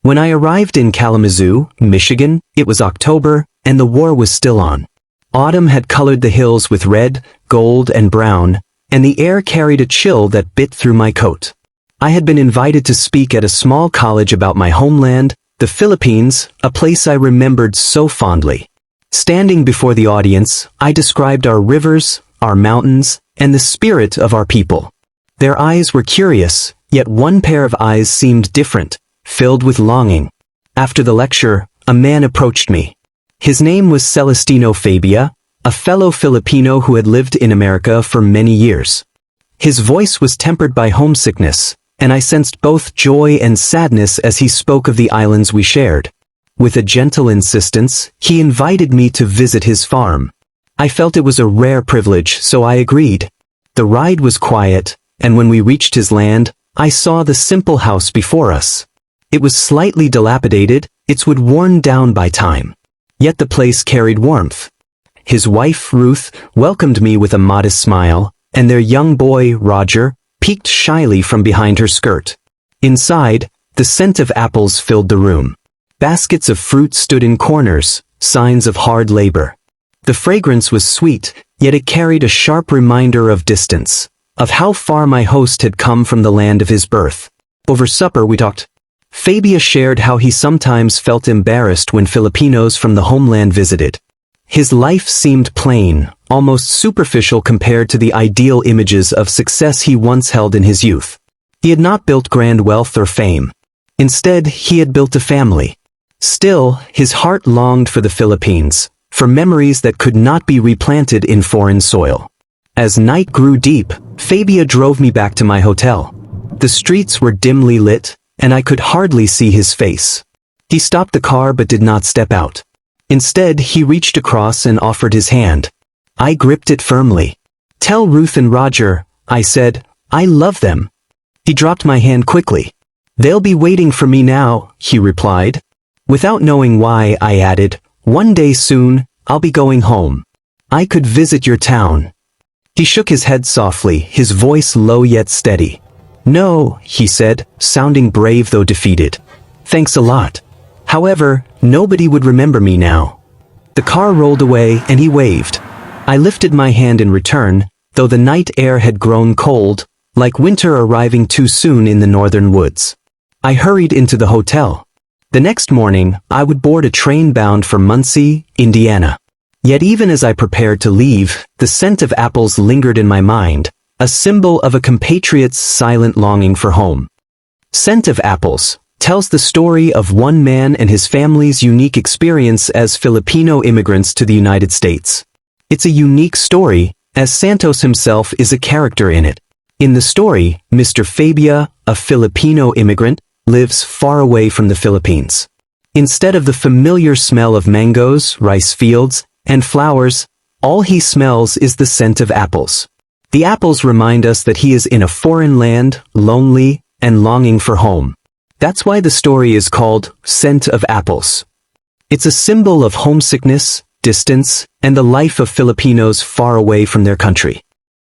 When I arrived in Kalamazoo, Michigan, it was October, and the war was still on. Autumn had colored the hills with red, gold, and brown, and the air carried a chill that bit through my coat. I had been invited to speak at a small college about my homeland, the Philippines, a place I remembered so fondly. Standing before the audience, I described our rivers, our mountains, and the spirit of our people. Their eyes were curious, yet one pair of eyes seemed different, filled with longing. After the lecture, a man approached me. His name was Celestino Fabia, a fellow Filipino who had lived in America for many years. His voice was tempered by homesickness, and I sensed both joy and sadness as he spoke of the islands we shared. With a gentle insistence, he invited me to visit his farm. I felt it was a rare privilege, so I agreed. The ride was quiet, and when we reached his land, I saw the simple house before us. It was slightly dilapidated, its wood worn down by time. Yet the place carried warmth. His wife, Ruth, welcomed me with a modest smile, and their young boy, Roger, peeked shyly from behind her skirt. Inside, the scent of apples filled the room. Baskets of fruit stood in corners, signs of hard labor. The fragrance was sweet, yet it carried a sharp reminder of distance, of how far my host had come from the land of his birth. Over supper we talked. Fabia shared how he sometimes felt embarrassed when Filipinos from the homeland visited. His life seemed plain, almost superficial compared to the ideal images of success he once held in his youth. He had not built grand wealth or fame. Instead, he had built a family. Still, his heart longed for the Philippines, for memories that could not be replanted in foreign soil. As night grew deep, Fabia drove me back to my hotel. The streets were dimly lit, and I could hardly see his face. He stopped the car but did not step out. Instead, he reached across and offered his hand. I gripped it firmly. "Tell Ruth and Roger," I said, "I love them." He dropped my hand quickly. "They'll be waiting for me now," he replied. Without knowing why, I added, "One day soon, I'll be going home. I could visit your town." He shook his head softly, his voice low yet steady. "No," he said, sounding brave though defeated. "Thanks a lot. However, nobody would remember me now." The car rolled away and he waved. I lifted my hand in return, though the night air had grown cold, like winter arriving too soon in the northern woods. I hurried into the hotel. The next morning, I would board a train bound for Muncie, Indiana. Yet even as I prepared to leave, the scent of apples lingered in my mind, a symbol of a compatriot's silent longing for home. Scent of Apples tells the story of one man and his family's unique experience as Filipino immigrants to the United States. It's a unique story, as Santos himself is a character in it. In the story, Mr. Fabia, a Filipino immigrant, lives far away from the Philippines. Instead of the familiar smell of mangoes, rice fields, and flowers, all he smells is the scent of apples. The apples remind us that he is in a foreign land, lonely, and longing for home. That's why the story is called Scent of Apples. It's a symbol of homesickness, distance, and the life of Filipinos far away from their country.